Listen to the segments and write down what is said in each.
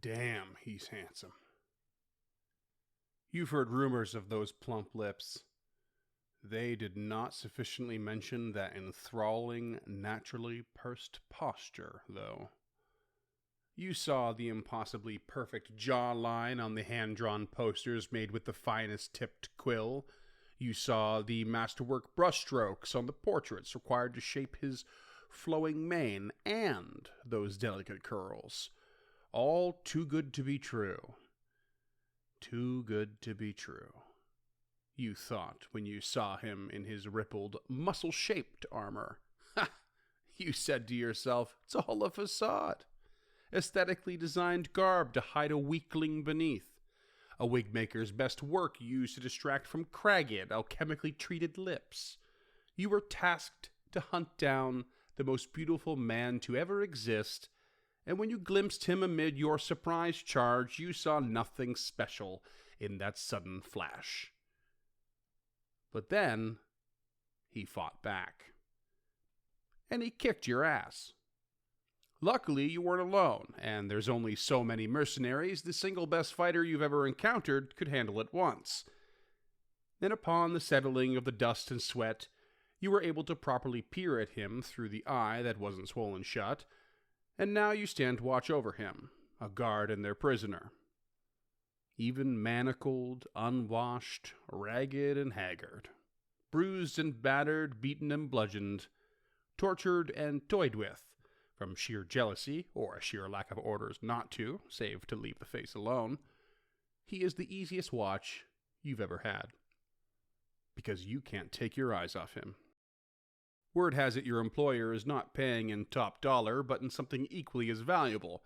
Damn, he's handsome. You've heard rumors of those plump lips. They did not sufficiently mention that enthralling, naturally pursed posture, though. You saw the impossibly perfect jawline on the hand-drawn posters made with the finest tipped quill. You saw the masterwork brushstrokes on the portraits required to shape his flowing mane and those delicate curls. All too good to be true. Too good to be true. You thought when you saw him in his rippled, muscle-shaped armor. Ha! You said to yourself, it's all a facade. Aesthetically designed garb to hide a weakling beneath. A wigmaker's best work used to distract from cragged, alchemically treated lips. You were tasked to hunt down the most beautiful man to ever exist, and when you glimpsed him amid your surprise charge, you saw nothing special in that sudden flash. But then, he fought back. And he kicked your ass. Luckily, you weren't alone, and there's only so many mercenaries the single best fighter you've ever encountered could handle at once. Then upon the settling of the dust and sweat, you were able to properly peer at him through the eye that wasn't swollen shut, and now you stand watch over him, a guard and their prisoner. Even manacled, unwashed, ragged and haggard, bruised and battered, beaten and bludgeoned, tortured and toyed with, from sheer jealousy, or a sheer lack of orders not to, save to leave the face alone, he is the easiest watch you've ever had. Because you can't take your eyes off him. Word has it your employer is not paying in top dollar, but in something equally as valuable.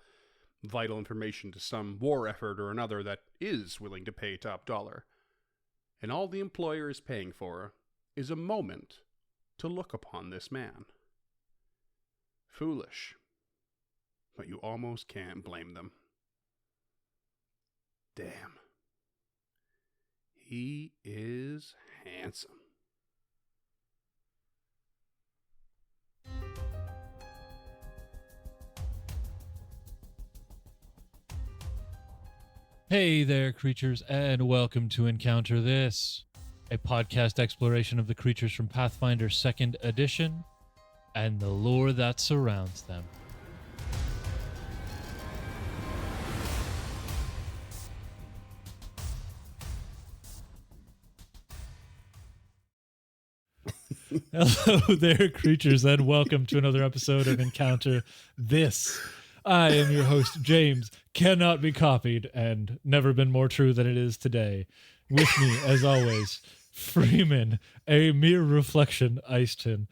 Vital information to some war effort or another that is willing to pay top dollar. And all the employer is paying for is a moment to look upon this man. Foolish. But you almost can't blame them. Damn. He is handsome. Hey there, creatures, and welcome to Encounter This, a podcast exploration of the creatures from Pathfinder 2nd Edition and the lore that surrounds them. Hello there, creatures, and welcome to another episode of Encounter This. I am your host, James, cannot be copied, and never been more true than it is today. With me, as always, Freeman, a mere reflection, Iced-tin.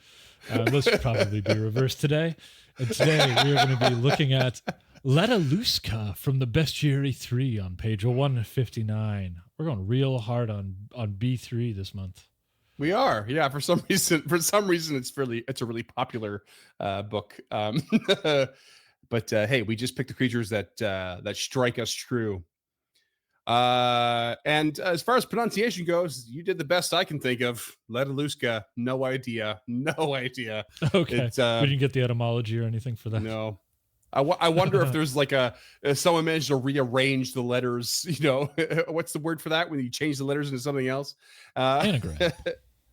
This should probably be reversed today. And today we are going to be looking at Ledalusca from the Bestiary 3 on page 159. We're going real hard on B3 this month. We are, yeah. For some reason, it's a really popular book. But hey, we just picked the creatures that strike us true. And as far as pronunciation goes, you did the best I can think of. Ledalusca, no idea. Okay, we didn't get the etymology or anything for that. No. I wonder if there's like someone managed to rearrange the letters. You know, what's the word for that when you change the letters into something else? Anagram.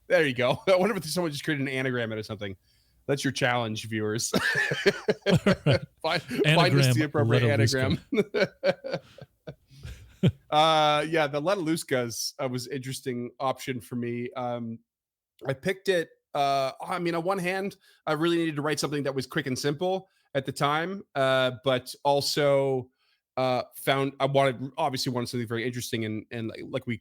There you go. I wonder if someone just created an anagram or something. That's your challenge, viewers. Right. Find us the appropriate anagram. Yeah, the Ledalusca was an interesting option for me. I picked it. I mean, on one hand, I really needed to write something that was quick and simple at the time, but also obviously wanted something very interesting and like we've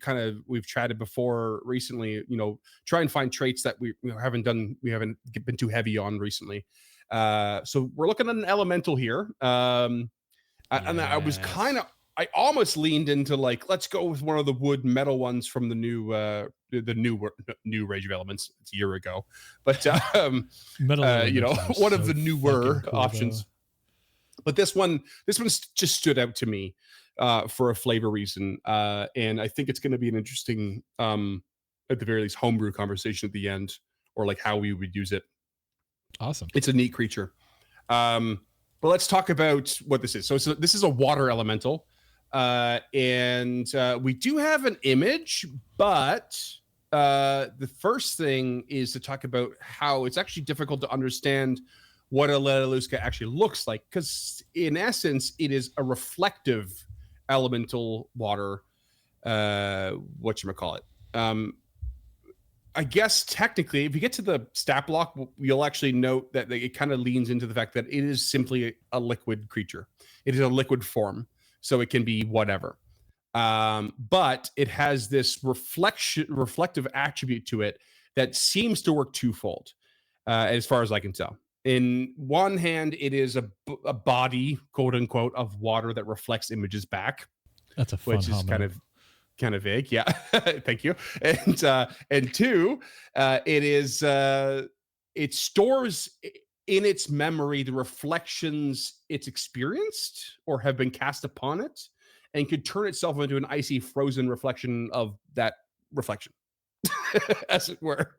chatted before recently, you know, try and find traits that we haven't been too heavy on recently. So we're looking at an elemental here. And I almost leaned into like, let's go with one of the wood metal ones from the new Rage of Elements. It's a year ago, but metal, you know, one of the newer options. But this one just stood out to me for a flavor reason, and I think it's going to be an interesting, at the very least, homebrew conversation at the end, or like how we would use it. Awesome. It's a neat creature. But let's talk about what this is. So this is a water elemental. And we do have an image, but the first thing is to talk about how it's actually difficult to understand what a Ledalusca actually looks like, because in essence, it is a reflective elemental water. Whatchamacallit. I guess technically, if you get to the stat block, you'll actually note that it kind of leans into the fact that it is simply a liquid creature. It is a liquid form, so it can be whatever. But it has this reflective attribute to it that seems to work twofold, as far as I can tell. In one hand, it is a body, quote unquote, of water that reflects images back. That's a fun which is kind of vague. Yeah. Thank you. And two, it stores in its memory the reflections it's experienced or have been cast upon it, and could turn itself into an icy frozen reflection of that reflection, as it were.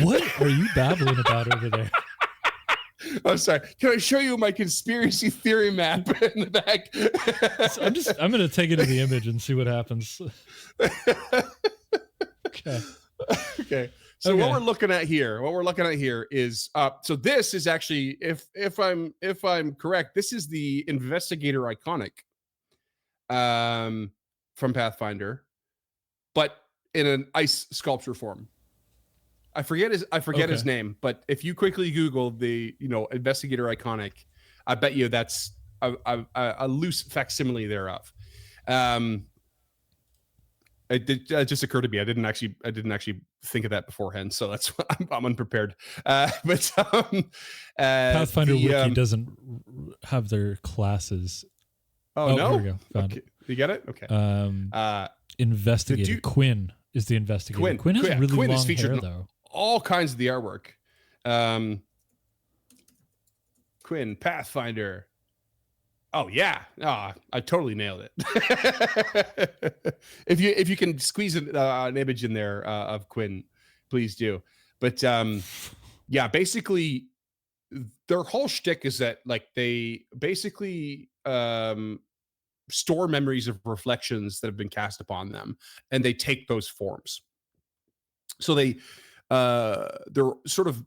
What are you babbling about over there? I'm sorry. Can I show you my conspiracy theory map in the back? I'm going to take it to the image and see what happens. Okay. So what we're looking at here is so this is actually, if I'm correct, this is the investigator iconic from Pathfinder, but in an ice sculpture form. I forget his name, but if you quickly Google the investigator iconic, I bet you that's a loose facsimile thereof. It just occurred to me. I didn't actually think of that beforehand, so that's why I'm unprepared. But Pathfinder Wiki doesn't have their classes. Oh no! Here we go. Found it. You got it? Okay. Investigator Quinn is the investigator. Quinn has really long hair, though. All kinds of the artwork. Quinn, Pathfinder. Oh yeah. I totally nailed it. If you can squeeze an image in there of Quinn, please do. But yeah, basically their whole shtick is that like they basically store memories of reflections that have been cast upon them, and they take those forms. So their sort of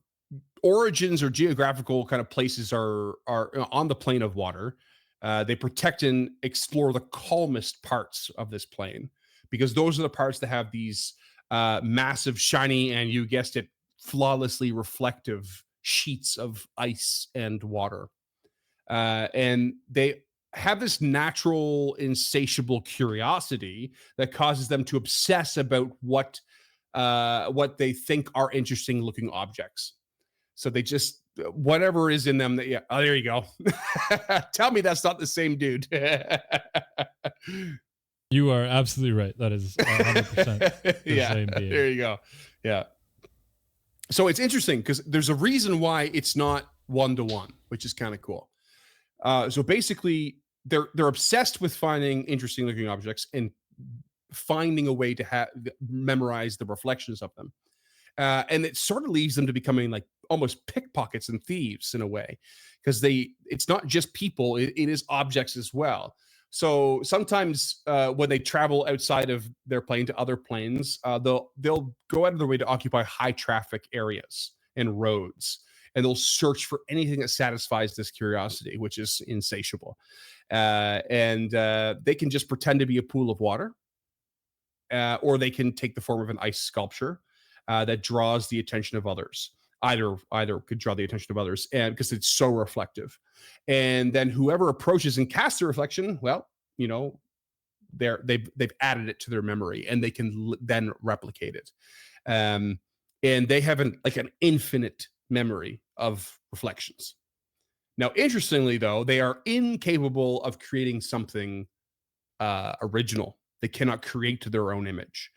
origins or geographical kind of places are on the plane of water. They protect and explore the calmest parts of this plane, because those are the parts that have these massive, shiny, and you guessed it, flawlessly reflective sheets of ice and water. And they have this natural, insatiable curiosity that causes them to obsess about what they think are interesting looking objects. So they just, whatever is in them, there you go. Tell me that's not the same dude. You are absolutely right. That is 100% the same being. There you go. Yeah. So it's interesting because there's a reason why it's not one-to-one, which is kind of cool. So basically, they're obsessed with finding interesting looking objects and finding a way to memorize the reflections of them. And it sort of leads them to becoming like almost pickpockets and thieves in a way, because it's not just people, it is objects as well. So sometimes when they travel outside of their plane to other planes, they'll go out of their way to occupy high traffic areas and roads, and they'll search for anything that satisfies this curiosity, which is insatiable. And they can just pretend to be a pool of water, or they can take the form of an ice sculpture that draws the attention of others. Either could draw the attention of others, and because it's so reflective. And then whoever approaches and casts the reflection, well, they've added it to their memory, and they can then replicate it. And they have an infinite memory of reflections. Now, interestingly, though, they are incapable of creating something original. They cannot create to their own image.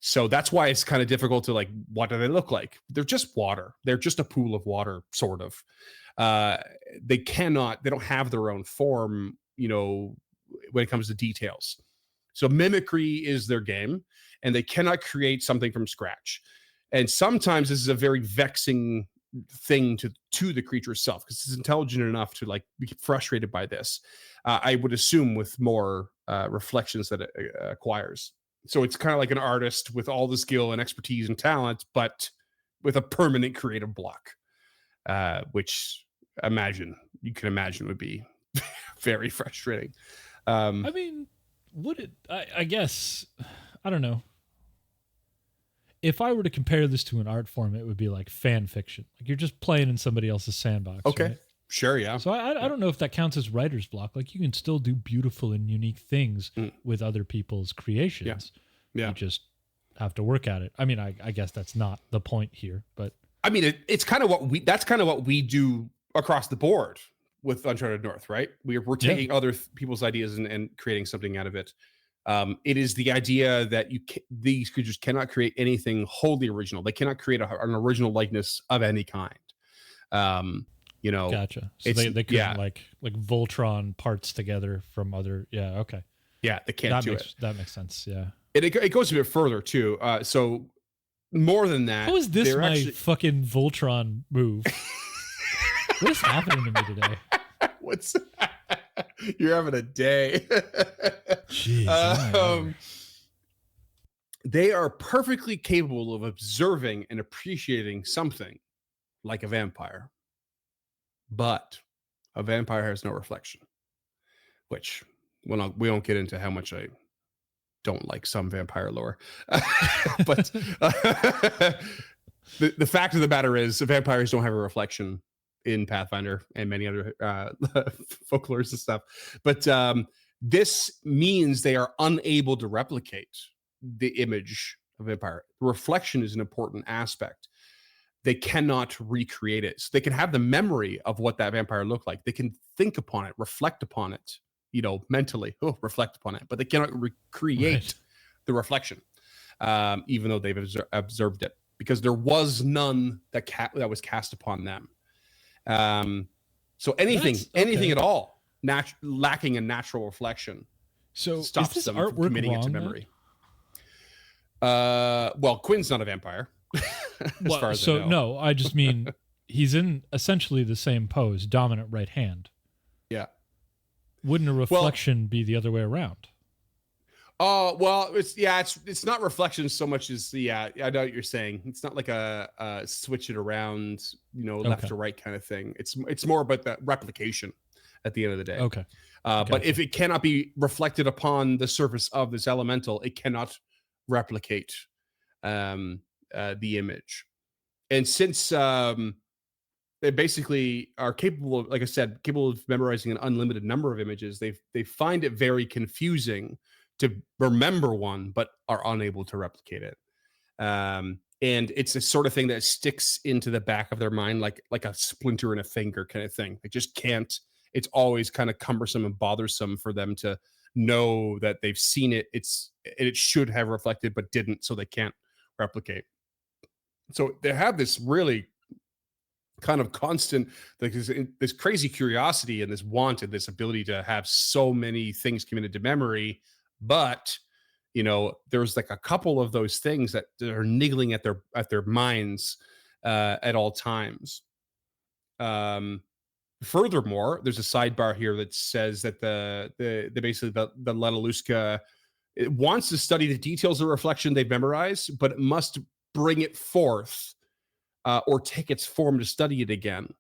So that's why it's kind of difficult to what do they look like? They're just water. They're just a pool of water, sort of. They don't have their own form, when it comes to details. So mimicry is their game, and they cannot create something from scratch. And sometimes this is a very vexing thing to the creature itself, because it's intelligent enough to like be frustrated by this. I would assume with more reflections that it acquires. So it's kind of like an artist with all the skill and expertise and talent, but with a permanent creative block, which you can imagine would be very frustrating. I mean, would it? I guess, I don't know. If I were to compare this to an art form, it would be like fan fiction. Like you're just playing in somebody else's sandbox. Okay. Right? Sure, yeah. So I don't know if that counts as writer's block. Like you can still do beautiful and unique things with other people's creations. Yeah. You just have to work at it. I mean, I guess that's not the point here, but I mean, it's kind of that's kind of what we do across the board with Uncharted North, right? We're taking other people's ideas and creating something out of it. It is the idea that these creatures cannot create anything wholly original. They cannot create an original likeness of any kind. Gotcha. So they couldn't like Voltron parts together from other. Yeah. Okay. Yeah, they can't do it. That makes sense. Yeah. It goes a bit further too. So more than that, how is this my fucking Voltron move? What is happening to me today? You're having a day. Jeez, they are perfectly capable of observing and appreciating something like a vampire, but a vampire has no reflection, which we won't get into how much I don't like some vampire lore. But the fact of the matter is vampires don't have a reflection in Pathfinder and many other folklores and stuff. But this means they are unable to replicate the image of vampire. Reflection is an important aspect. They cannot recreate it. So they can have the memory of what that vampire looked like. They can think upon it, reflect upon it, mentally, reflect upon it, but they cannot recreate the reflection, even though they've observed it, because there was none that was cast upon them. So anything at all lacking a natural reflection stops them from committing it to memory. Well, Quinn's not a vampire. As far as I know. No, I just mean he's in essentially the same pose, dominant right hand. Yeah. Wouldn't a reflection be the other way around? Oh, well, it's not reflection so much as I know what you're saying. It's not like a switch it around, left to right kind of thing. It's more about the replication at the end of the day. Okay. But if it cannot be reflected upon the surface of this elemental, it cannot replicate the image. And since they basically are capable of, like I said, capable of memorizing an unlimited number of images, they find it very confusing to remember one, but are unable to replicate it. And it's a sort of thing that sticks into the back of their mind, like a splinter in a finger kind of thing. They just can't. It's always kind of cumbersome and bothersome for them to know that they've seen it. It should have reflected, but didn't, so they can't replicate. So they have this really kind of constant, like this crazy curiosity and this want and this ability to have so many things committed to memory. But there's like a couple of those things that are niggling at their minds at all times. Furthermore, there's a sidebar here that says that the basically the Ledalusca, it wants to study the details of reflection they've memorized, but it must bring it forth or take its form to study it again.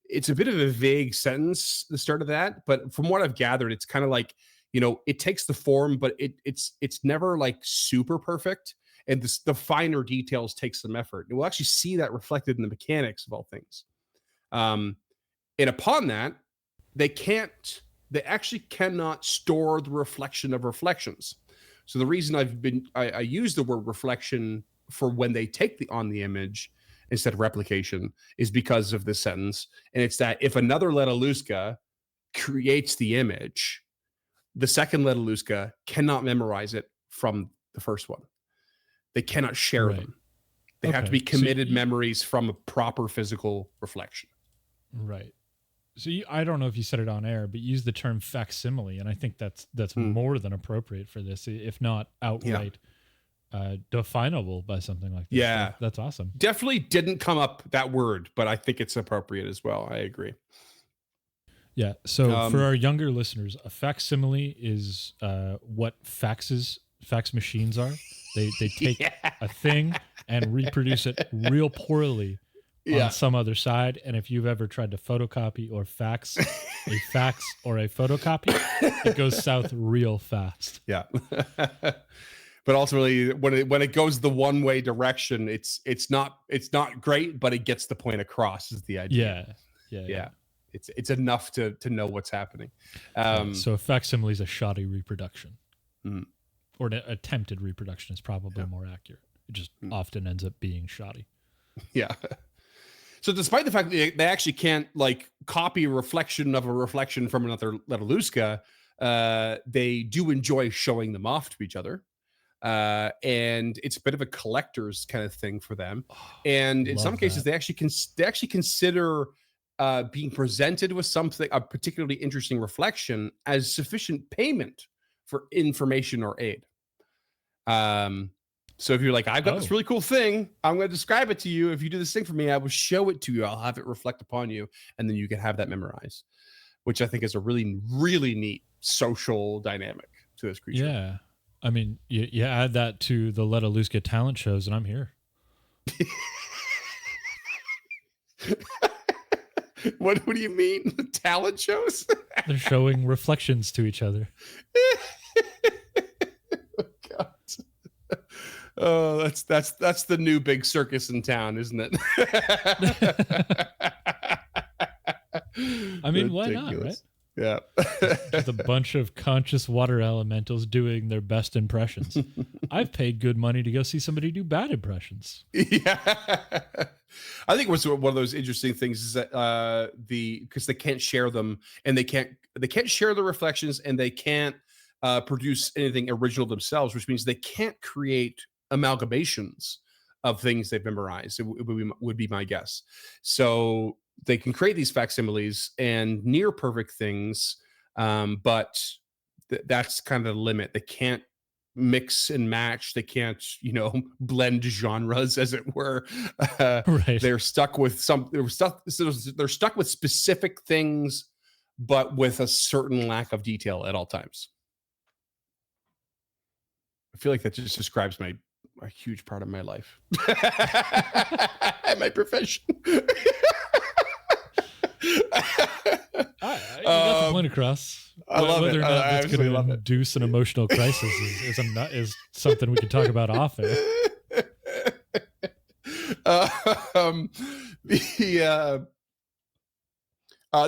It's a bit of a vague sentence, the start of that, but from what I've gathered, it's kind of like, it takes the form, but it's never like super perfect. And the finer details take some effort. And we'll actually see that reflected in the mechanics of all things. And upon that, they actually cannot store the reflection of reflections. So the reason I use the word reflection for when they take on the image instead of replication is because of this sentence. And it's that if another Ledalusca creates the image, the second Ledalusca cannot memorize it from the first one. They cannot share them. They have to be committed memories from a proper physical reflection. Right. So I don't know if you said it on air, but use the term facsimile, and I think that's more than appropriate for this, if not outright definable by something like this. Yeah. That's awesome. Definitely didn't come up that word, but I think it's appropriate as well. I agree. Yeah. So for our younger listeners, a facsimile is what fax machines are. They take a thing and reproduce it real poorly on some other side. And if you've ever tried to photocopy or fax a fax or a photocopy, it goes south real fast. Yeah. But ultimately, when it goes the one-way direction, it's not great, but it gets the point across is the idea. Yeah. It's enough to know what's happening. So a facsimile is a shoddy reproduction. Or an attempted reproduction is probably more accurate. It just often ends up being shoddy. Yeah. So despite the fact that they actually can't like copy a reflection of a reflection from another Ledalusca, they do enjoy showing them off to each other. And it's a bit of a collector's kind of thing for them. And in some cases, they actually consider being presented with something, a particularly interesting reflection, as sufficient payment for information or aid. So if you're like, I've got this really cool thing, I'm going to describe it to you. If you do this thing for me, I will show it to you. I'll have it reflect upon you, and then you can have that memorized, which I think is a really, really neat social dynamic to this creature. Yeah. I mean, you add that to the Ledalusca talent shows, and I'm here. What do you mean? Talent shows? They're showing reflections to each other. Oh, God. Oh, that's the new big circus in town, isn't it? I mean, why not, right? Yeah. Just a bunch of conscious water elementals doing their best impressions. I've paid good money to go see somebody do bad impressions. Yeah. I think what's one of those interesting things is that because they can't share them, and they can't share the reflections, and they can't produce anything original themselves, which means they can't create amalgamations of things they've memorized. It would be my guess. So they can create these facsimiles and near perfect things, but that's kind of the limit. They can't mix and match. They can't, blend genres, as it were. Right. They're stuck with they're stuck with specific things, but with a certain lack of detail at all times. I feel like that just describes a huge part of my life and my profession. I got the point across. I love Whether it. or not that's going to induce an emotional crisis is something we can talk about often.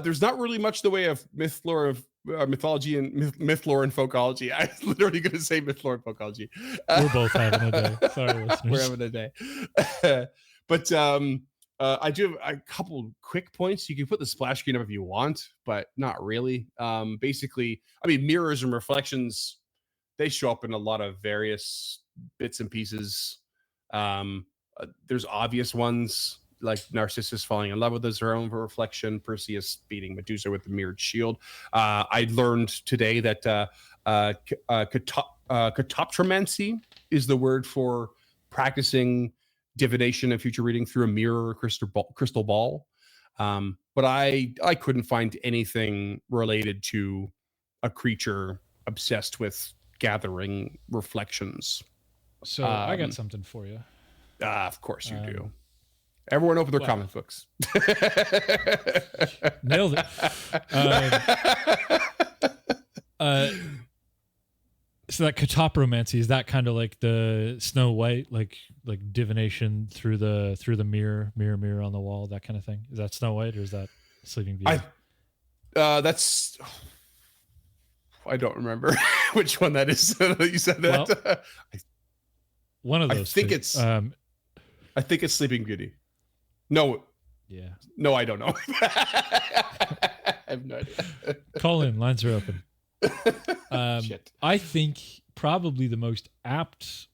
There's not really much in the way of mythology and myth lore and folkology. I was literally going to say myth lore and folkology. We're both having a day. Sorry, listeners. We're having a day. But I do have a couple quick points. You can put the splash screen up if you want, but not really. Basically, I mean, mirrors and reflections, they show up in a lot of various bits and pieces. There's obvious ones, like Narcissus falling in love with his own reflection, Perseus beating Medusa with the mirrored shield. I learned today that catoptromancy is the word for practicing divination and future reading through a mirror or crystal ball. But I couldn't find anything related to a creature obsessed with gathering reflections. So I got something for you. Of course you do. Everyone open their comic books. Nailed it. So that catopromancy, is that kind of like the Snow White, like divination through the mirror on the wall, that kind of thing? Is that Snow White, or is that Sleeping Beauty? That's, I don't remember which one that is. You said that. Well, one of those. I think it's Sleeping Beauty. No. Yeah. No, I don't know. I have no idea. Call in. Lines are open. I think probably the most apt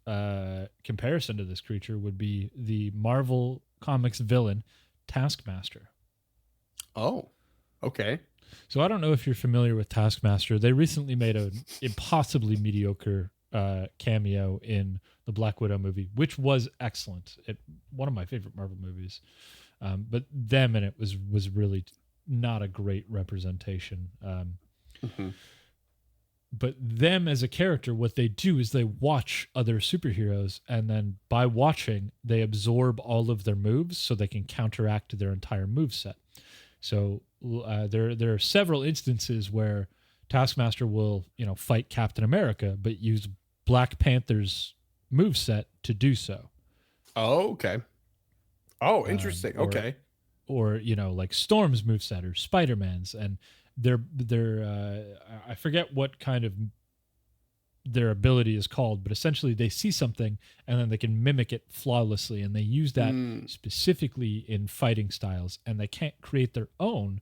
comparison to this creature would be the Marvel Comics villain, Taskmaster. Oh, okay. So I don't know if you're familiar with Taskmaster. They recently made an impossibly mediocre cameo in the Black Widow movie, which was excellent. One of my favorite Marvel movies. But them in it was really not a great representation. But them as a character, what they do is they watch other superheroes, and then by watching, they absorb all of their moves so they can counteract their entire move set. So there are several instances where Taskmaster will, fight Captain America, but use Black Panther's moveset to do so. Oh, okay. Oh, interesting. Okay. Or, like Storm's moveset or Spider-Man's, and they're I forget what kind of their ability is called, but essentially they see something and then they can mimic it flawlessly, and they use that specifically in fighting styles, and they can't create their own,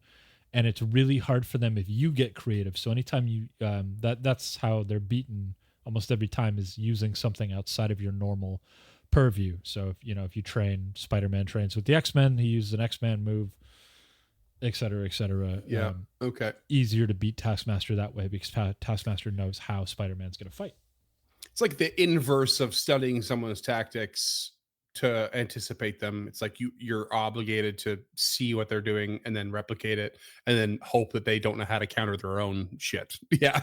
and it's really hard for them if you get creative. So anytime you that's how they're beaten almost every time, is using something outside of your normal purview. So if you train, Spider-Man trains with the X-Men, he uses an X-Men move, et cetera, et cetera. Yeah. Okay. Easier to beat Taskmaster that way because Taskmaster knows how Spider-Man's going to fight. It's like the inverse of studying someone's tactics to anticipate them. It's like you're obligated to see what they're doing and then replicate it, and then hope that they don't know how to counter their own shit. Yeah.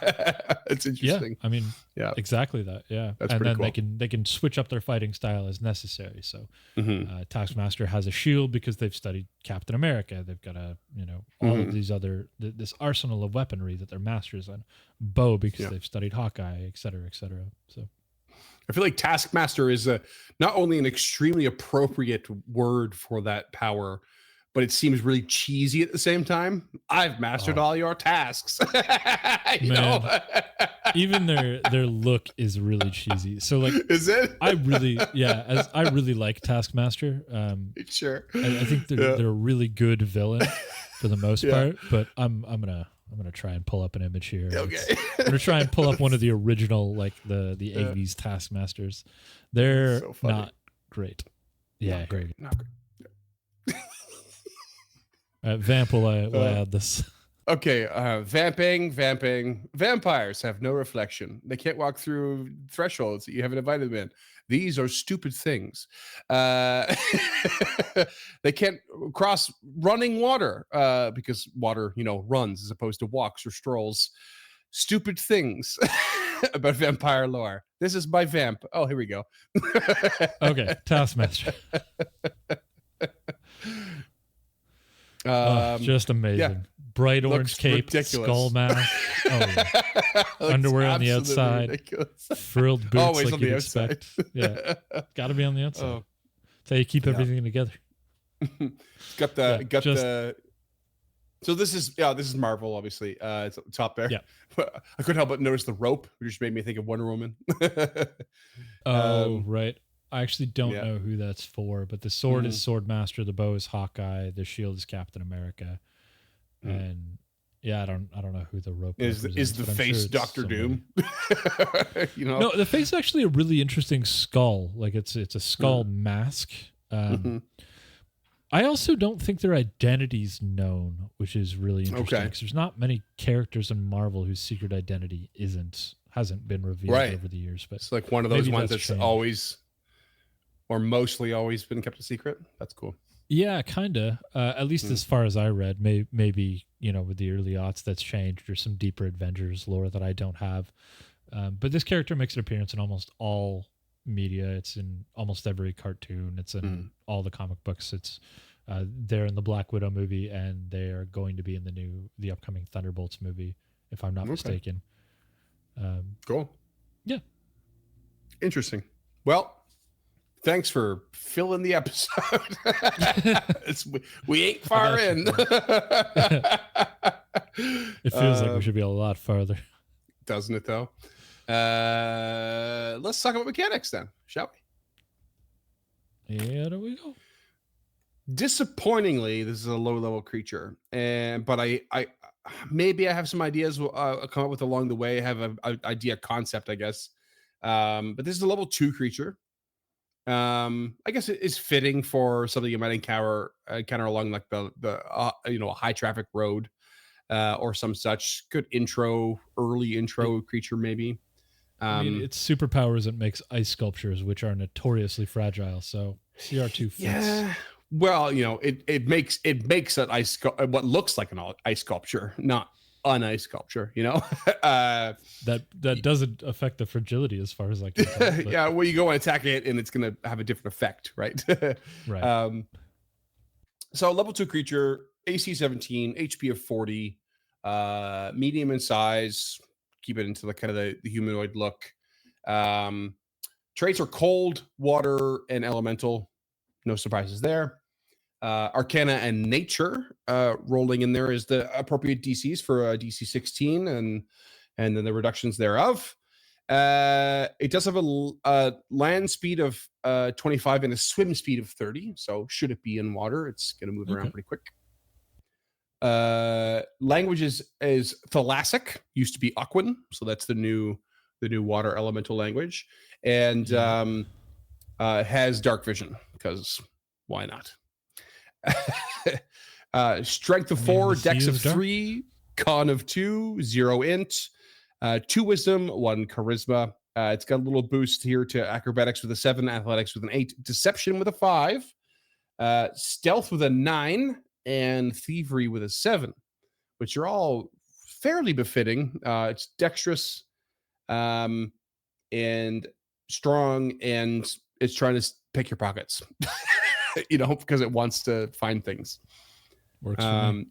It's interesting. Yeah, I mean, yeah, exactly that. Yeah. That's and pretty then cool. they can switch up their fighting style as necessary. So Taskmaster has a shield because they've studied Captain America. They've got all of these other this arsenal of weaponry that they're masters on. Bow because they've studied Hawkeye, et cetera, et cetera. So I feel like Taskmaster is not only an extremely appropriate word for that power, but it seems really cheesy at the same time. I've mastered all your tasks. Even their look is really cheesy. So like, is it? I really like Taskmaster. Sure. I think they're a really good villain for the most part. But I'm gonna try and pull up an image here. Okay. I'm gonna try and pull up one of the original, like the 80s Taskmasters. They're so not great. Yeah, not great. Not great. Vamp will add this. Okay, vamping. Vampires have no reflection. They can't walk through thresholds that you haven't invited them in. These are stupid things. They can't cross running water because water, runs as opposed to walks or strolls. Stupid things about vampire lore. This is by Vamp. Oh, here we go. Okay, Taskmaster. Just amazing. Yeah. Bright orange cape, ridiculous. Skull mask, underwear on the outside, ridiculous. Frilled boots always like you'd expect. Yeah, got to be on the outside. That's how you keep everything together. So this is Marvel, obviously. It's top there. Yeah, I couldn't help but notice the rope, which made me think of Wonder Woman. Right. I actually don't know who that's for, but the sword is Swordmaster, the bow is Hawkeye, the shield is Captain America, and I don't know who the rope is the face Doctor Doom. No, the face is actually a really interesting skull. Like it's a skull mask. I also don't think their identity's known, which is really interesting because there's not many characters in Marvel whose secret identity hasn't been revealed over the years. But it's like one of those ones that's always, or mostly always, been kept a secret. That's cool. Yeah, kind of. At least as far as I read, maybe with the early aughts that's changed, or some deeper Avengers lore that I don't have. But this character makes an appearance in almost all media. It's in almost every cartoon. It's in all the comic books. It's they're in the Black Widow movie, and they are going to be in the upcoming Thunderbolts movie, if I'm not mistaken. Cool. Yeah. Interesting. Well, thanks for filling the episode. We ain't far in. It feels like we should be a lot farther. Doesn't it, though? Let's talk about mechanics then, shall we? Here we go. Disappointingly, this is a low-level creature, but I maybe I have some ideas I'll come up with along the way. I have an idea concept, I guess. But this is a level 2 creature. I guess it is fitting for something you might encounter along like the a high traffic road or some such. Good early intro creature maybe. I mean, it's superpowers that makes ice sculptures, which are notoriously fragile. So CR2 fits. Yeah. Well, it makes an what looks like an ice sculpture, not an ice sculpture. That doesn't affect the fragility as far as I can tell. But, yeah. Well, you go and attack it, and it's going to have a different effect, right? right. So level 2 creature, AC 17, HP of 40, medium in size. Keep it into the kind of the humanoid look. Traits are cold, water, and elemental. No surprises there. Arcana and nature rolling in there is the appropriate DCs for DC 16 and then the reductions thereof. It does have a land speed of 25 and a swim speed of 30. So should it be in water, it's going to move around pretty quick. Language is Thalassic, used to be Aquan, so that's the new water elemental language, and has dark vision because why not? Strength of 4, dex of 3, con of 2, 0 int, 2 wisdom, 1 charisma. It's got a little boost here to acrobatics with a 7, athletics with an 8, deception with a 5, stealth with a 9, and thievery with a 7, which are all fairly befitting. It's dexterous and strong, and it's trying to pick your pockets, because it wants to find things. Works for me.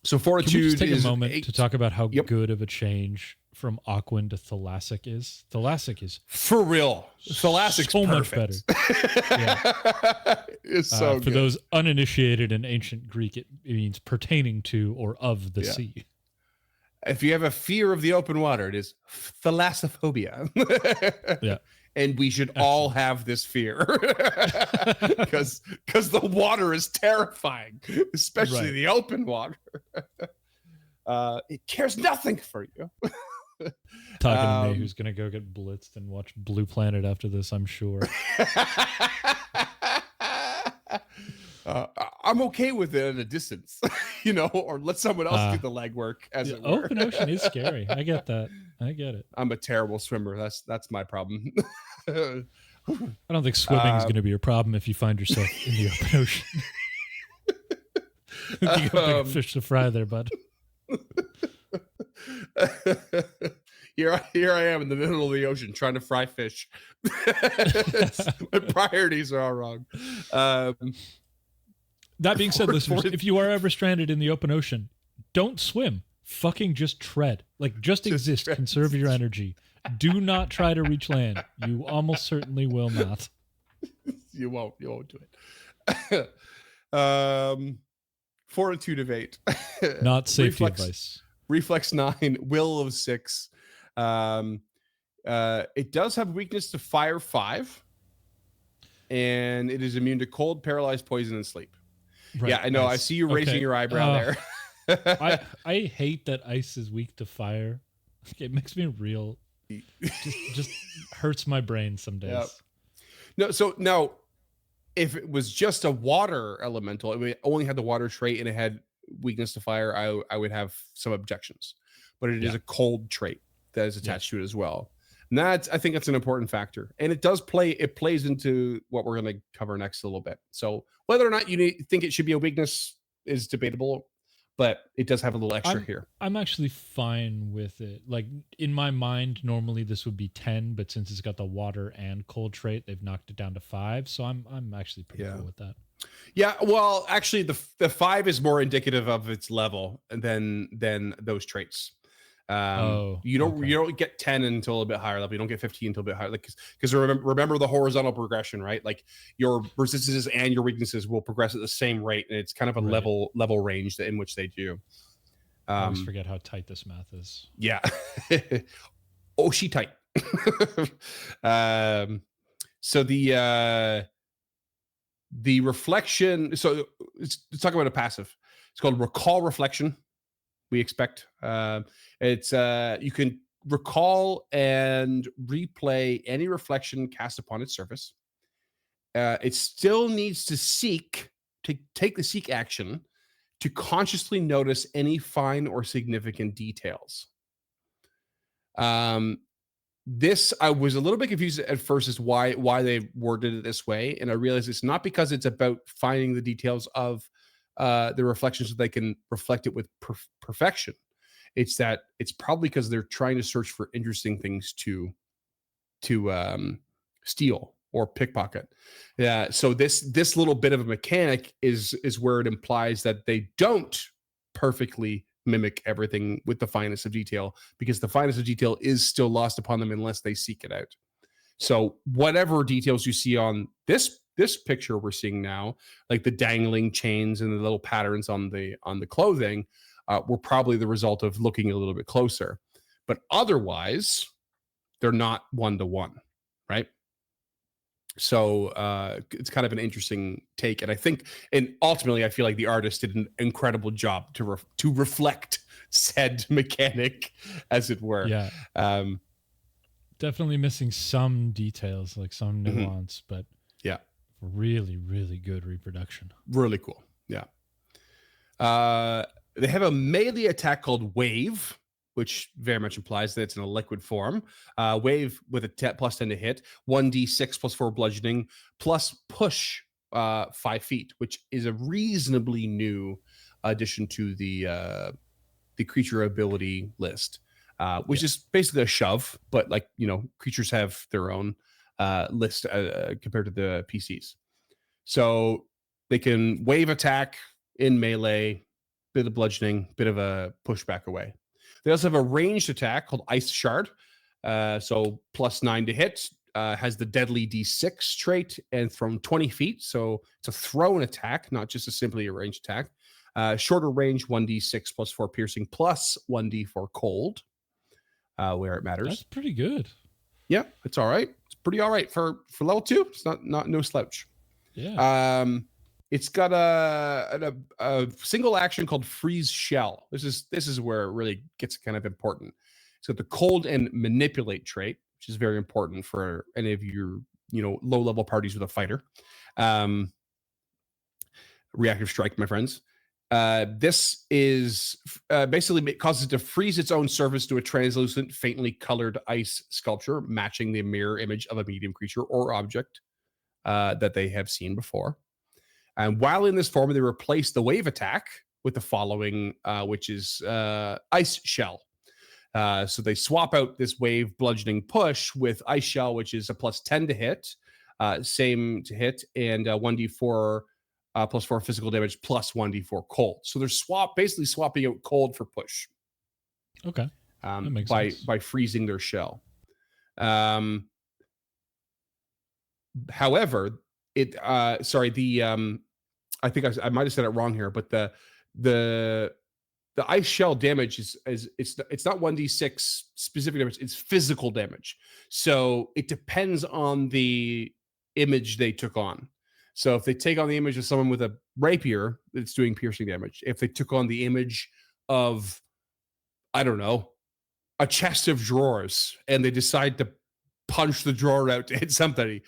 So fortitude. Can we just take is a moment 8. to talk about how good of a change from Aquan to Thalassic is? Thalassic is for real. Thalassic's so perfect. much better. Yeah. It's so for good. those uninitiated in ancient Greek, it means pertaining to or of the sea. If you have a fear of the open water, it is thalassophobia. Yeah. And we should all have this fear because the water is terrifying, especially the open water. It cares nothing for you. Talking to me, who's going to go get blitzed and watch Blue Planet after this, I'm sure. I'm okay with it at a distance, or let someone else do the legwork. As it were. Open ocean is scary. I get that. I get it. I'm a terrible swimmer. That's my problem. I don't think swimming is going to be your problem if you find yourself in the open ocean. You got big fish to fry there, bud. Here I am in the middle of the ocean trying to fry fish. My priorities are all wrong. That being said, listeners, if you are ever stranded in the open ocean, don't swim. Fucking just tread. Just exist. Tread. Conserve your energy. Do not try to reach land. You almost certainly will not. You won't do it. Fortitude of 8. Not safety advice. Reflex 9. Will of 6. It does have weakness to fire 5. And it is immune to cold, paralyzed, poison, and sleep. Right, yeah, I know. Nice. I see you raising your eyebrow there. I hate that ice is weak to fire. It makes me real. Just hurts my brain some days. Yep. No, so now, if it was just a water elemental, it only had the water trait and it had weakness to fire, I would have some objections. But it is a cold trait that is attached to it as well. And I think that's an important factor. And it plays into what we're going to cover next a little bit. So whether or not you think it should be a weakness is debatable, but it does have a little extra here. I'm actually fine with it. In my mind, normally this would be 10, but since it's got the water and cold trait, they've knocked it down to 5. So I'm actually pretty cool with that. Yeah, well, actually the 5 is more indicative of its level than those traits. You don't get 10 until a bit higher level. You don't get 15 until a bit higher, because remember the horizontal progression, right? Your resistances and your weaknesses will progress at the same rate, and it's kind of a level range in which they do. I always forget how tight this math is. Yeah. She tight. So the reflection. So let's talk about a passive. It's called Recall Reflection. We expect it's you can recall and replay any reflection cast upon its surface. It still needs to take the seek action to consciously notice any fine or significant details. This, I was a little bit confused at first as why they worded it this way, and I realized it's not because it's about finding the details of the reflections so they can reflect it with perfection. It's that it's probably because they're trying to search for interesting things to steal or pickpocket. Yeah. So this little bit of a mechanic is where it implies that they don't perfectly mimic everything with the finest of detail, because the finest of detail is still lost upon them unless they seek it out. So whatever details you see on this picture we're seeing now, like the dangling chains and the little patterns on the clothing, were probably the result of looking a little bit closer. But otherwise, they're not one-to-one, right? So it's kind of an interesting take, and I think, and ultimately, I feel like the artist did an incredible job to reflect said mechanic, as it were. Yeah, definitely missing some details, like some nuance, but yeah, really, really good reproduction. Really cool. Yeah. They have a melee attack called Wave, which very much implies that it's in a liquid form. Wave with a +10 to hit, 1d6 +4 bludgeoning, plus push 5 feet, which is a reasonably new addition to the creature ability list, which is basically a shove, but like, creatures have their own list compared to the PCs. So they can wave attack in melee, bit of bludgeoning, bit of a pushback away. They also have a ranged attack called Ice Shard. So +9 to hit, has the deadly D6 trait, and from 20 feet. So it's a thrown attack, not just simply a ranged attack. Shorter range, 1d6 +4 piercing, plus 1d4 cold, where it matters. That's pretty good. Yeah, it's all right. It's pretty all right for level 2. It's not no slouch. Yeah. It's got a single action called Freeze Shell. This is where it really gets kind of important. It's got the Cold and Manipulate trait, which is very important for any of your low level parties with a fighter. Reactive Strike, my friends. This is basically causes it to freeze its own surface to a translucent, faintly colored ice sculpture, matching the mirror image of a medium creature or object that they have seen before. And while in this form, they replace the wave attack with the following, which is Ice Shell. So they swap out this wave bludgeoning push with Ice Shell, which is a +10 to hit, same to hit, and 1d4 +4 physical damage plus 1d4 cold. So they're basically swapping out cold for push. Okay. That makes sense. By freezing their shell. However, I think I might have said it wrong here, but the ice shell damage is it's not 1d6 specific damage, it's physical damage. So it depends on the image they took on. So if they take on the image of someone with a rapier, it's doing piercing damage. If they took on the image of, I don't know, a chest of drawers, and they decide to punch the drawer out to hit somebody,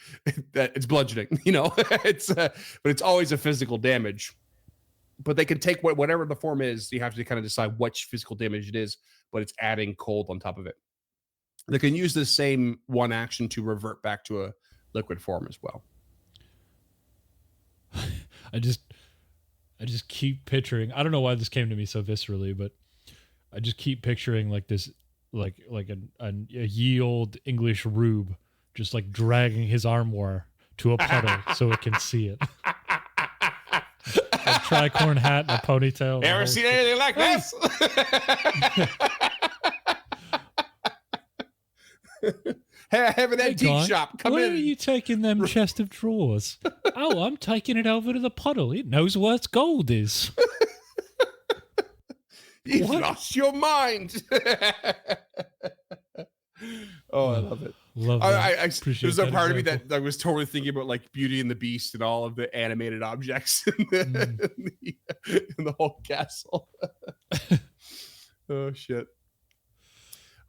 that it's bludgeoning, but it's always a physical damage. But they can take whatever the form is. You have to kind of decide which physical damage it is, but it's adding cold on top of it. They can use the same one action to revert back to a liquid form as well. I just keep picturing, I don't know why this came to me so viscerally, but I just keep picturing like this, like a ye old English rube just like dragging his armoire to a puddle so it can see it. A tricorn hat and a ponytail. Ever seen anything like this? Hey, I have an antique shop. Come in. Where are you taking them chest of drawers? Oh, I'm taking it over to the puddle. It knows where its gold is. You've lost your mind. Oh, I love it. Love that. There's a part of me that I was totally thinking about like Beauty and the Beast and all of the animated objects in the whole castle. Oh, shit.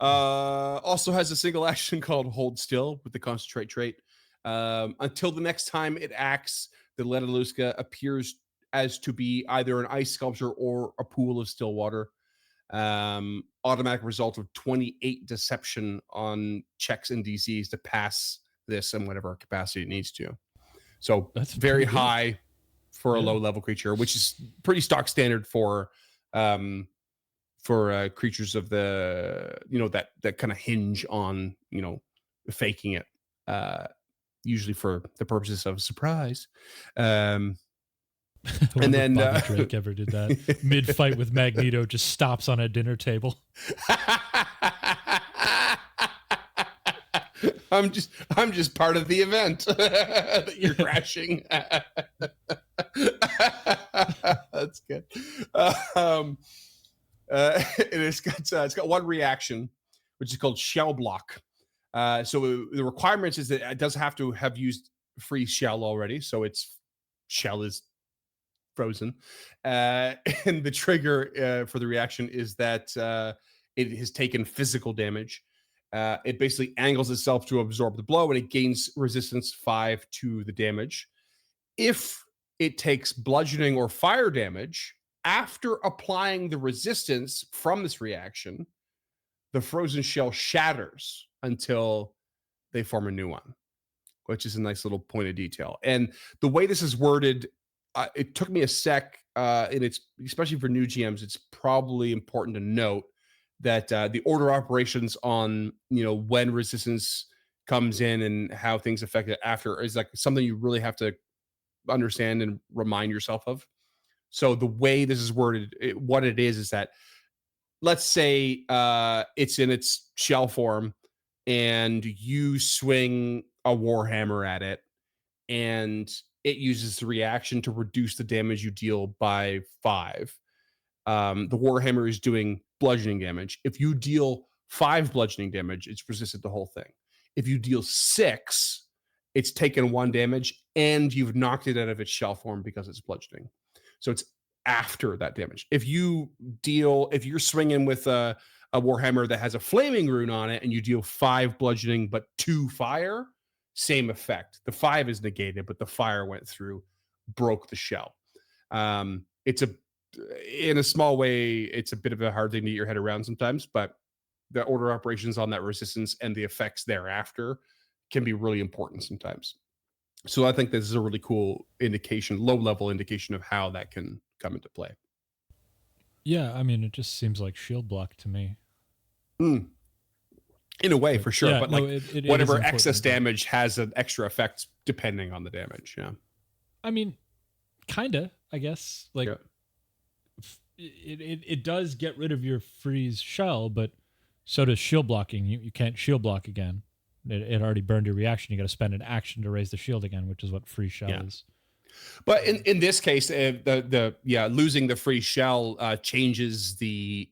Also has a single action called Hold Still with the Concentrate trait. Until the next time it acts, the Ledalusca appears as to be either an ice sculpture or a pool of still water. Automatic result of 28 deception on checks and DCs to pass this in whatever capacity it needs to. So That's very pretty good. high for a Yeah. low level creature, which is pretty stock standard for creatures of the, that kind of hinge on, faking it, usually for the purposes of surprise. I And wonder then if Bobby Drake ever did that. Mid fight with Magneto, just stops on a dinner table. I'm just part of the event that you're crashing. That's good. It's got one reaction, which is called shell block. So the requirements is that it does have to have used free shell already, so its shell is frozen. And the trigger for the reaction is that it has taken physical damage. It basically angles itself to absorb the blow, and it gains resistance 5 to the damage. If it takes bludgeoning or fire damage after applying the resistance from this reaction, the frozen shell shatters until they form a new one, which is a nice little point of detail. And the way this is worded, it took me a sec, and it's especially for new GMs, it's probably important to note that the order operations on when resistance comes in and how things affect it after is like something you really have to understand and remind yourself of. So the way this is worded, what it is that, let's say it's in its shell form and you swing a warhammer at it and it uses the reaction to reduce the damage you deal by 5. The warhammer is doing bludgeoning damage. If you deal 5 bludgeoning damage, it's resisted the whole thing. If you deal 6, it's taken 1 damage and you've knocked it out of its shell form because it's bludgeoning. So it's after that damage. If you're swinging with a warhammer that has a flaming rune on it and you deal 5 bludgeoning but 2 fire, same effect. The 5 is negated, but the fire went through, broke the shell. In a small way, it's a bit of a hard thing to get your head around sometimes, but the order operations on that resistance and the effects thereafter can be really important sometimes. So I think this is a really cool indication, low-level indication of how that can come into play. Yeah, I mean, it just seems like shield block to me. In a way, for sure. Yeah, but no, like whatever excess damage has an extra effect depending on the damage. Yeah. I mean, kind of, I guess. Like, yeah. it does get rid of your freeze shell, but so does shield blocking. You can't shield block again. It already burned your reaction. You got to spend an action to raise the shield again, which is what free shell is. But in this case, losing the free shell changes the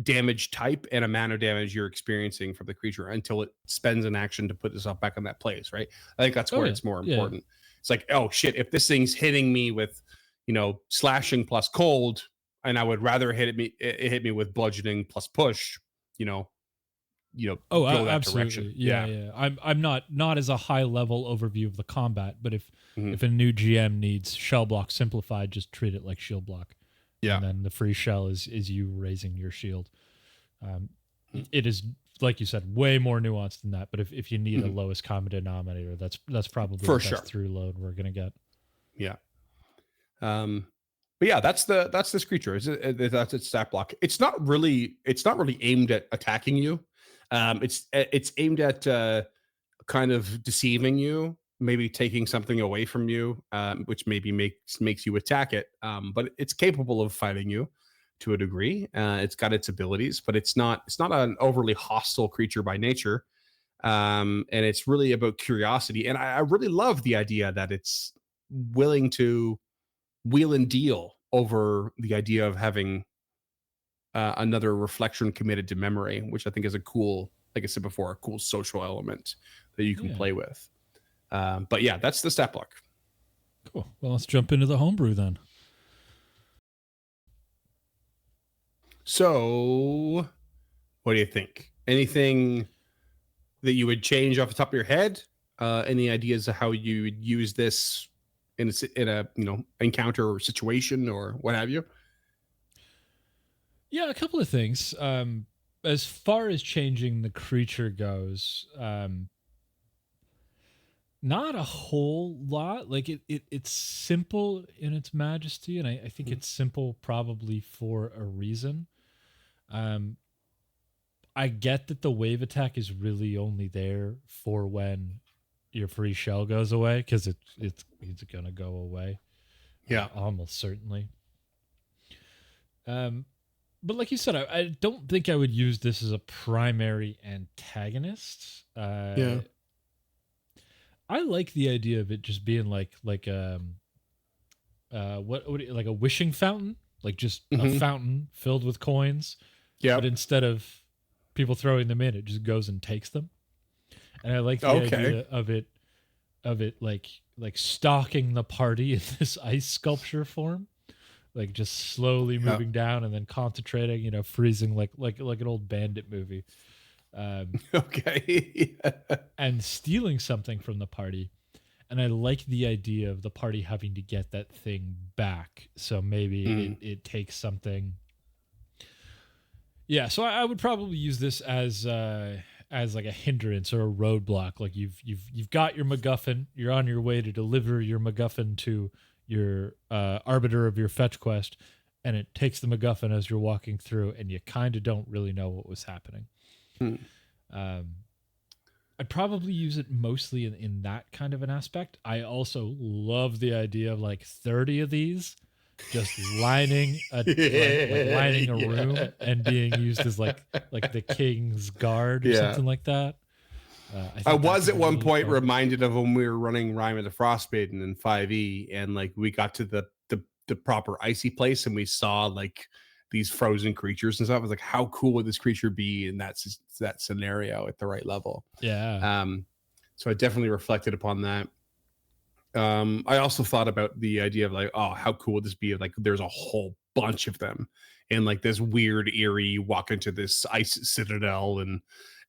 damage type and amount of damage you're experiencing from the creature until it spends an action to put itself back on that place, right? I think that's where it's more important. It's like, oh shit, if this thing's hitting me with, slashing plus cold, and I would rather it hit me with bludgeoning plus push, go that absolutely. direction. Yeah. I'm not as a high level overview of the combat, but if a new GM needs shell block simplified, just treat it like shield block. Yeah. And then the free shell is you raising your shield. It is, like you said, way more nuanced than that. But if you need a lowest common denominator, that's probably for the sure best through load we're gonna get. Yeah. But yeah, that's this creature. That's its stat block. It's not really aimed at attacking you. It's aimed at kind of deceiving you, maybe taking something away from you, which maybe makes you attack it. But it's capable of fighting you to a degree. It's got its abilities, but it's not an overly hostile creature by nature. And it's really about curiosity. And I really love the idea that it's willing to wheel and deal over the idea of having another reflection committed to memory, which I think is a cool, like I said before, a cool social element that you can play with. But yeah, that's the stat block. Cool. Well, let's jump into the homebrew then. So, what do you think? Anything that you would change off the top of your head? Any ideas of how you would use this in a encounter or situation or what have you? Yeah, a couple of things. As far as changing the creature goes, not a whole lot. Like it's simple in its majesty, and I think it's simple probably for a reason. Um, I get that the wave attack is really only there for when your free shell goes away, because it's gonna go away. Yeah. Almost certainly. But like you said, I don't think I would use this as a primary antagonist. Yeah. I like the idea of it just being like like a wishing fountain, like just a Mhm. fountain filled with coins. Yeah. But instead of people throwing them in, it just goes and takes them. And I like the Okay. idea of it like stalking the party in this ice sculpture form, like just slowly Yeah. moving down and then concentrating, freezing like an old bandit movie, Okay. and stealing something from the party. And I like the idea of the party having to get that thing back. So maybe it takes something. Yeah, so I would probably use this as like a hindrance or a roadblock. Like you've got your MacGuffin, you're on your way to deliver your MacGuffin to your arbiter of your fetch quest, and it takes the MacGuffin as you're walking through, and you kind of don't really know what was happening. I'd probably use it mostly in that kind of an aspect. I also love the idea of like 30 of these just lining lining a room and being used as like the king's guard or something like that. I was at one really point fun. reminded of when we were running Rime of the Frostmaiden in 5e, and like we got to the proper icy place and we saw like these frozen creatures and stuff. I was like, how cool would this creature be in that scenario at the right level? Yeah. So I definitely reflected upon that. I also thought about the idea of like, oh, how cool would this be if like there's a whole bunch of them and like this weird eerie walk into this ice citadel and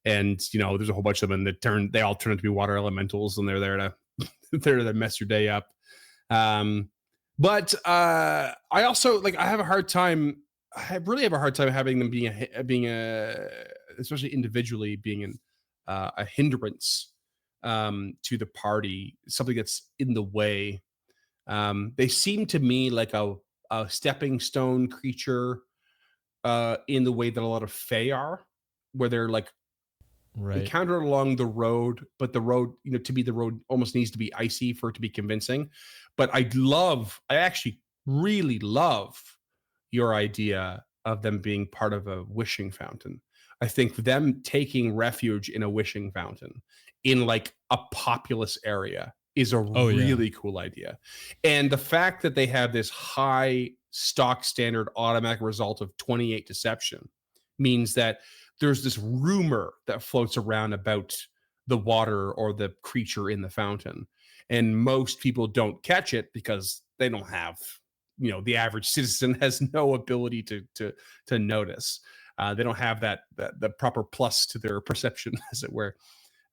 there's a whole bunch of them and they all turn out to be water elementals and they're there to mess your day up. But I also like I really have a hard time having them being especially individually being a hindrance to the party, something that's in the way. They seem to me like a stepping stone creature in the way that a lot of Fae are, where they're like encountered along the road, but the road, to be the road almost needs to be icy for it to be convincing. But I actually really love your idea of them being part of a wishing fountain. I think them taking refuge in a wishing fountain in like a populous area is a really cool idea. And the fact that they have this high stock standard automatic result of 28 deception means that there's this rumor that floats around about the water or the creature in the fountain. And most people don't catch it because they don't have, the average citizen has no ability to notice. They don't have the proper plus to their perception, as it were.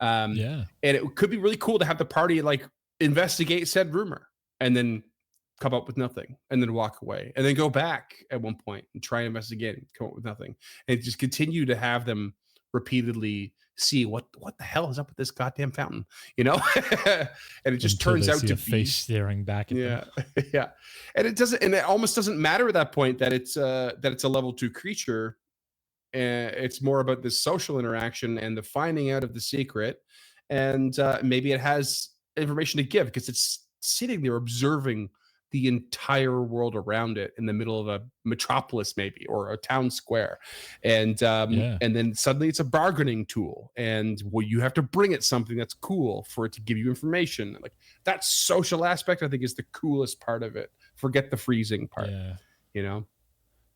And it could be really cool to have the party like investigate said rumor and then come up with nothing and then walk away and then go back at one point and try and investigate and come up with nothing and just continue to have them repeatedly see what the hell is up with this goddamn fountain, and it just turns out to be face staring back at them. Yeah. And it almost doesn't matter at that point that it's a level 2 creature. It's more about the social interaction and the finding out of the secret, and maybe it has information to give because it's sitting there observing the entire world around it in the middle of a metropolis, maybe, or a town square, and then suddenly it's a bargaining tool, and you have to bring it something that's cool for it to give you information. Like that social aspect, I think, is the coolest part of it. Forget the freezing part,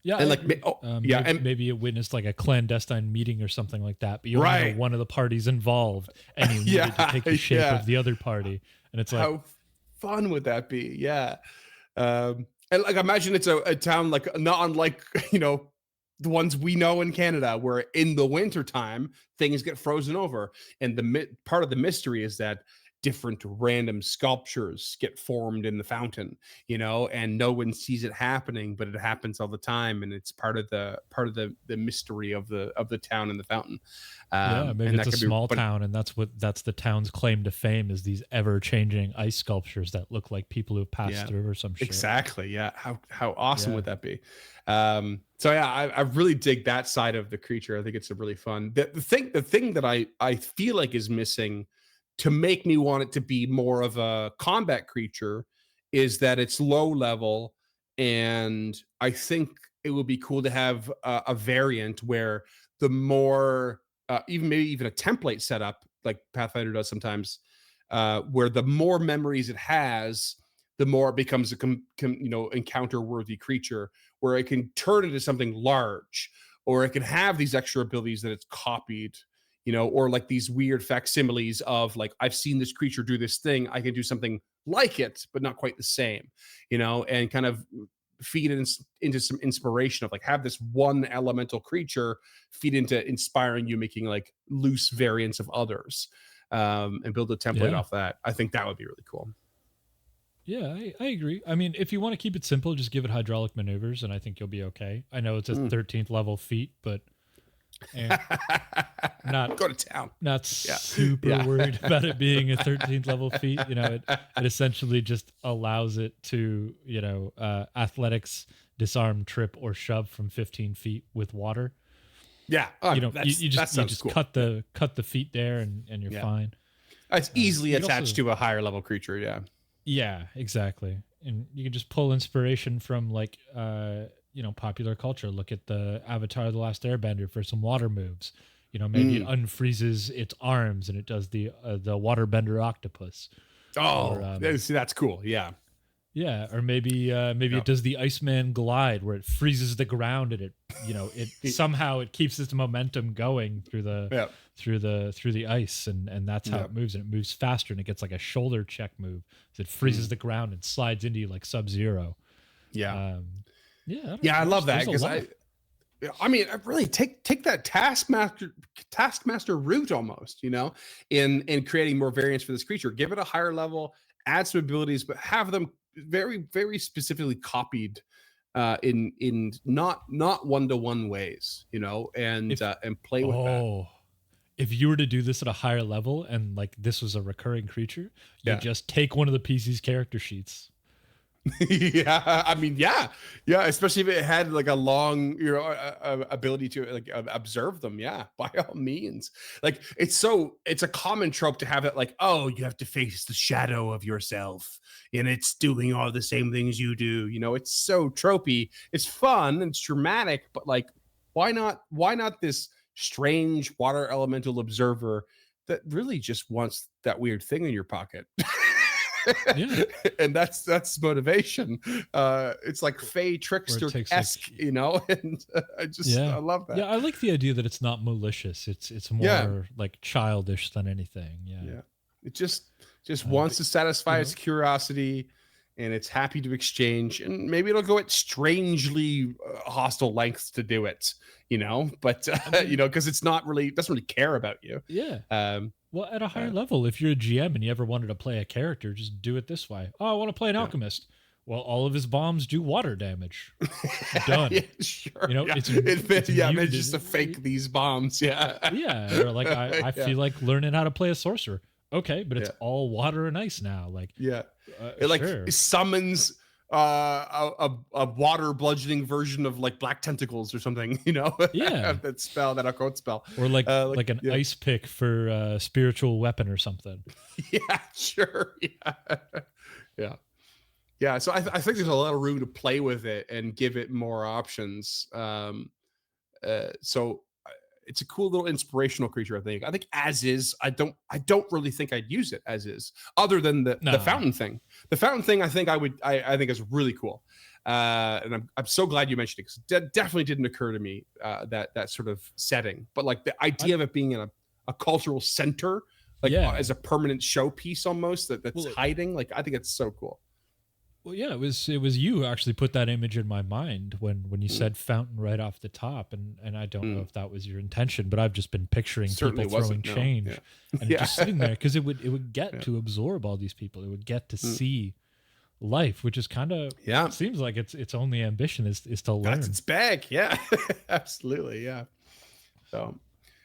Yeah, and like, and maybe it witnessed like a clandestine meeting or something like that, but you only know one of the parties involved, and you needed to take the shape of the other party, and it's like, how fun would that be? Yeah, and like imagine it's a town like not unlike the ones we know in Canada, where in the wintertime things get frozen over, and part of the mystery is that different random sculptures get formed in the fountain, and no one sees it happening, but it happens all the time, and it's part of the mystery of the town and the fountain. Maybe and it's a small town, and that's the town's claim to fame, is these ever-changing ice sculptures that look like people who passed through or some shit. Exactly. Yeah. How awesome would that be? So yeah, I really dig that side of the creature. I think it's a really fun. The thing that I feel like is missing to make me want it to be more of a combat creature is that it's low level, and I think it would be cool to have a variant where the more even a template setup like Pathfinder does sometimes, where the more memories it has, the more it becomes a encounter worthy creature, where it can turn into something large, or it can have these extra abilities that it's copied, or like these weird facsimiles of like, I've seen this creature do this thing, I can do something like it, but not quite the same, and kind of feed it into some inspiration of like, have this one elemental creature feed into inspiring you, making like loose variants of others, and build a template off that. I think that would be really cool. Yeah, I agree. I mean, if you want to keep it simple, just give it hydraulic maneuvers, and I think you'll be okay. I know it's a 13th level feat, but not go to town. Not super worried about it being a 13th level feat. It essentially just allows it to, athletics, disarm, trip, or shove from 15 feet with water. Yeah, you just cool. cut the feet there, and you're fine. It's easily attached to a higher level creature. Yeah. Yeah, exactly. And you can just pull inspiration from like popular culture. Look at the Avatar: The Last Airbender for some water moves. Maybe it unfreezes its arms and it does the waterbender octopus. See, that's cool. Yeah. Yeah, or maybe it does the Iceman glide, where it freezes the ground and it somehow it keeps its momentum going through the ice, and that's how it moves, and it moves faster, and it gets like a shoulder check move, so it freezes the ground and slides into you like Sub-Zero. I love that, because I mean, I really take that taskmaster route almost, in creating more variants for this creature. Give it a higher level, add some abilities, but have them very, very specifically copied in not one-to-one ways, and play with that. If you were to do this at a higher level and like this was a recurring creature, you just take one of the PC's character sheets. I mean, especially if it had like a long ability to like observe them. By all means. Like, it's a common trope to have it like, oh, you have to face the shadow of yourself and it's doing all the same things you do. It's so tropey. It's fun and it's dramatic, but like, why not this strange water elemental observer that really just wants that weird thing in your pocket? And that's motivation. It's like Fey trickster-esque, and I love that. I like the idea that it's not malicious. It's more like childish than anything. It just wants to satisfy its curiosity, and it's happy to exchange, and maybe it'll go at strangely hostile lengths to do it, but because it's not really, doesn't really care about you. Well, at a higher level, if you're a GM and you ever wanted to play a character, just do it this way. Oh, I want to play an alchemist. Well, all of his bombs do water damage. Done. Sure. It's just to fake these bombs. Or like I feel like learning how to play a sorcerer. Okay, but it's all water and ice now. Like it like summons a water bludgeoning version of like black tentacles or something, that occult spell, or like an ice pick for a spiritual weapon or something. So I think there's a lot of room to play with it and give it more options. So it's a cool little inspirational creature. I think as is, I don't really think I'd use it as is, other than the fountain thing. The fountain thing, I think I think is really cool. And I'm so glad you mentioned it, because that definitely didn't occur to me, that sort of setting. But like the idea of it being in a cultural center, like as a permanent showpiece almost, that's hiding, like I think it's so cool. Well, yeah, it was you who actually put that image in my mind when you said fountain right off the top, and I don't know if that was your intention, but I've just been picturing Certainly people throwing wasn't, no. change Yeah. and Yeah. just sitting there because it would get Yeah. to absorb all these people. It would get to see life, which is kind of Yeah. seems like its only ambition is to learn. That's its bag. Yeah. Absolutely. Yeah.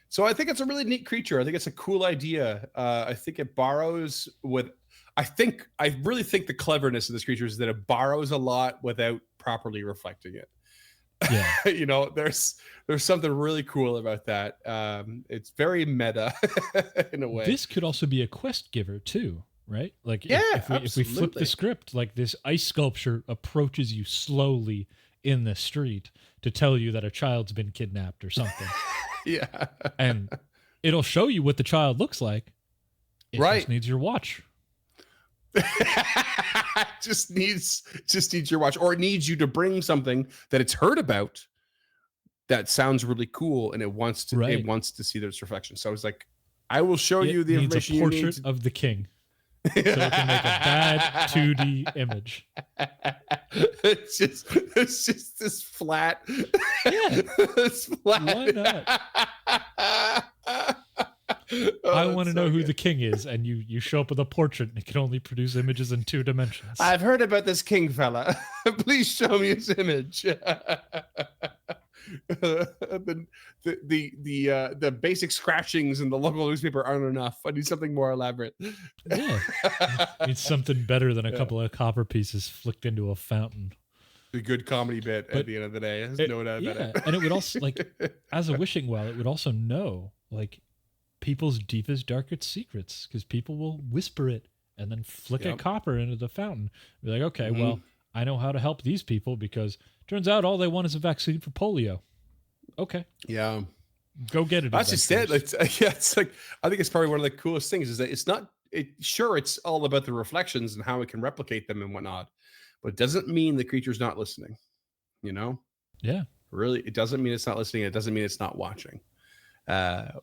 So I think it's a really neat creature. I think it's a cool idea. I think it borrows with. I really think the cleverness of this creature is that it borrows a lot without properly reflecting it. Yeah. There's something really cool about that. It's very meta in a way. This could also be a quest giver too, right? Like if we flip the absolutely. script, like this ice sculpture approaches you slowly in the street to tell you that a child's been kidnapped or something. Yeah. And it'll show you what the child looks like. It Right. just needs your watch. just needs your watch, or it needs you to bring something that it's heard about that sounds really cool, and it wants to see this reflection. So it's like, I will show you the needs information a portrait you need of the king, so it can make a bad 2D image. It's just this flat. Yeah. This flat. Why not? Oh, I want to it's know so who good. the king is, and you show up with a portrait, and it can only produce images in 2 dimensions. I've heard about this king fella. Please show me his image. The basic scratchings in the local newspaper aren't enough. I need something more elaborate. Yeah, it's something better than a Yeah. couple of copper pieces flicked into a fountain. A good comedy bit But at the end of the day. There's no doubt about it. And it would also, like, as a wishing well, it would also know, like, people's deepest, darkest secrets, because people will whisper it and then flick a Yep. copper into the fountain. Be like, okay, Mhm. well, I know how to help these people because turns out all they want is a vaccine for polio. Okay, Yeah. go get it. That's just it. It's like, I think it's probably one of the coolest things is that it's not, it's all about the reflections and how it can replicate them and whatnot, but it doesn't mean the creature's not listening, Yeah. Really, it doesn't mean it's not listening. It doesn't mean it's not watching,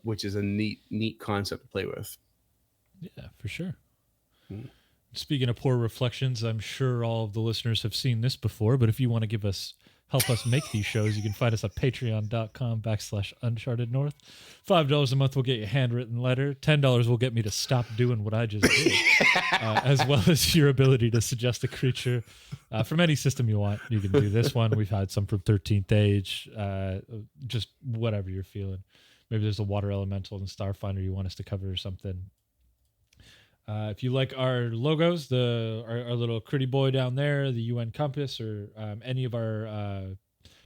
which is a neat concept to play with. Yeah, for sure. Mm. Speaking of poor reflections, I'm sure all of the listeners have seen this before, but if you want to help us make these shows, you can find us at patreon.com/unchartednorth. $5 a month will get you a handwritten letter. $10 will get me to stop doing what I just did, as well as your ability to suggest a creature from any system you want. You can do this one. We've had some from 13th Age, just whatever you're feeling. Maybe there's a water elemental in Starfinder you want us to cover or something. If you like our logos, our little critty boy down there, the UN compass, or any of our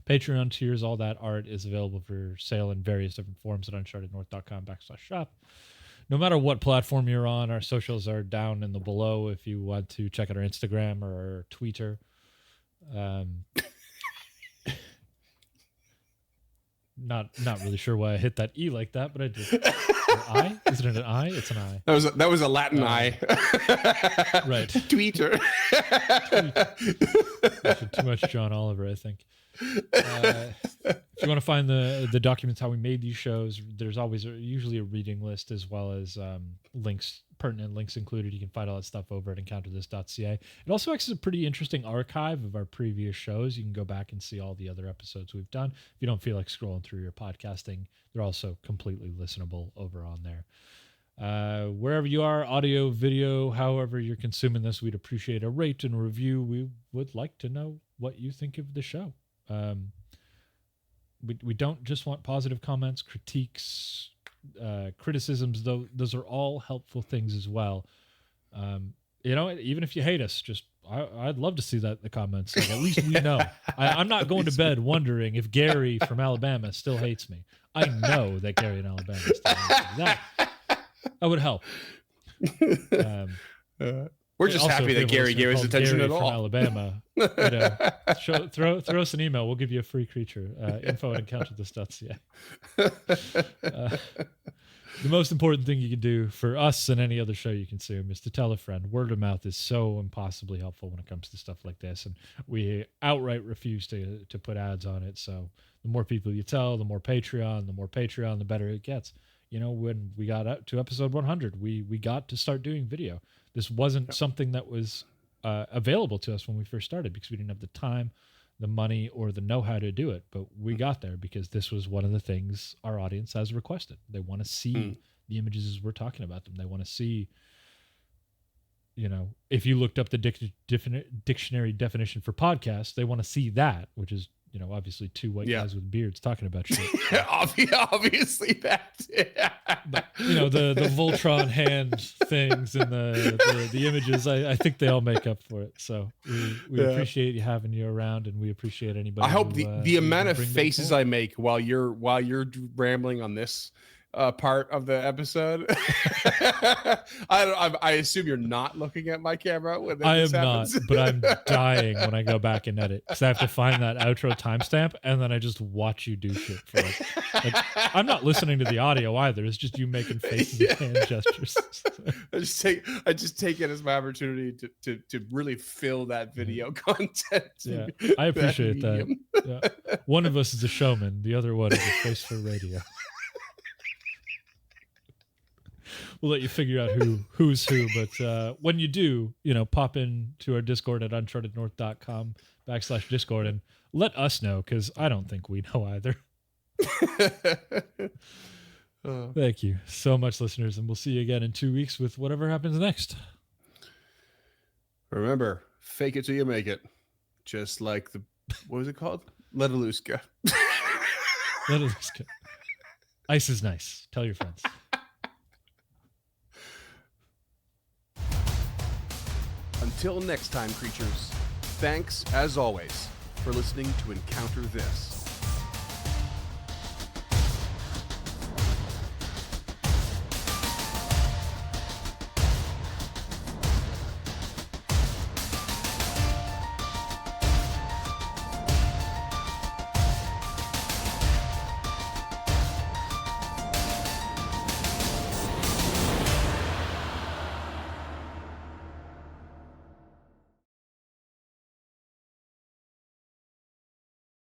Patreon tiers, all that art is available for sale in various different forms at unchartednorth.com/shop. No matter what platform you're on, our socials are down in the below if you want to check out our Instagram or our Twitter. Not really sure why I hit that E like that, but I did. I? Is it an I? It's an I. That was a Latin eye. Right. Tweeter. Too much John Oliver, I think. If you want to find the documents how we made these shows, there's always usually a reading list as well as pertinent links included. You can find all that stuff over at encounterthis.ca. It also acts as a pretty interesting archive of our previous shows. You can go back and see all the other episodes we've done. If you don't feel like scrolling through your podcasting, they're also completely listenable over on there. Wherever you are, audio, video, however you're consuming this, we'd appreciate a rate and review. We would like to know what you think of the show. We don't just want positive comments, critiques, criticisms, though those are all helpful things as well. Even if you hate us, just I'd love to see that in the comments. Like, at least we know. I'm not going to bed wondering if Gary from Alabama still hates me. I know that Gary in Alabama still hates me. That would help. We're just Also, happy if you that have a Gary listener gave us called attention Gary at from all. Alabama, throw us an email. We'll give you a free creature. info@encounterthis.ca. The most important thing you can do for us and any other show you consume is to tell a friend. Word of mouth is so impossibly helpful when it comes to stuff like this, and we outright refuse to put ads on it. So the more people you tell, the more Patreon, the better it gets. When we got up to episode 100, we got to start doing video. This wasn't something that was available to us when we first started, because we didn't have the time, the money, or the know-how to do it. But we got there because this was one of the things our audience has requested. They want to see the images as we're talking about them. They want to see, if you looked up the dictionary definition for podcast, they want to see that, which is, obviously two white guys with beards talking about shit. Obviously that. But, the Voltron hand things and the images, I think they all make up for it. So we appreciate you having you around, and we appreciate anybody. I hope the amount of faces I make while you're rambling on this part of the episode. I assume you're not looking at my camera when this happens. Not, but I'm dying when I go back and edit, because I have to find that outro timestamp, and then I just watch you do shit for like I'm not listening to the audio either. It's just you making faces and hand gestures. I just take it as my opportunity to really fill that video content. Yeah, I appreciate that. Yeah. One of us is a showman, the other one is a face for radio. We'll let you figure out who's who, but when you do, pop in to our Discord at unchartednorth.com/Discord and let us know, because I don't think we know either. Thank you so much, listeners, and we'll see you again in 2 weeks with whatever happens next. Remember, fake it till you make it. Just like what was it called? Ledalusca. Ledalusca. Ice is nice. Tell your friends. Until next time, creatures, thanks, as always, for listening to Encounter This.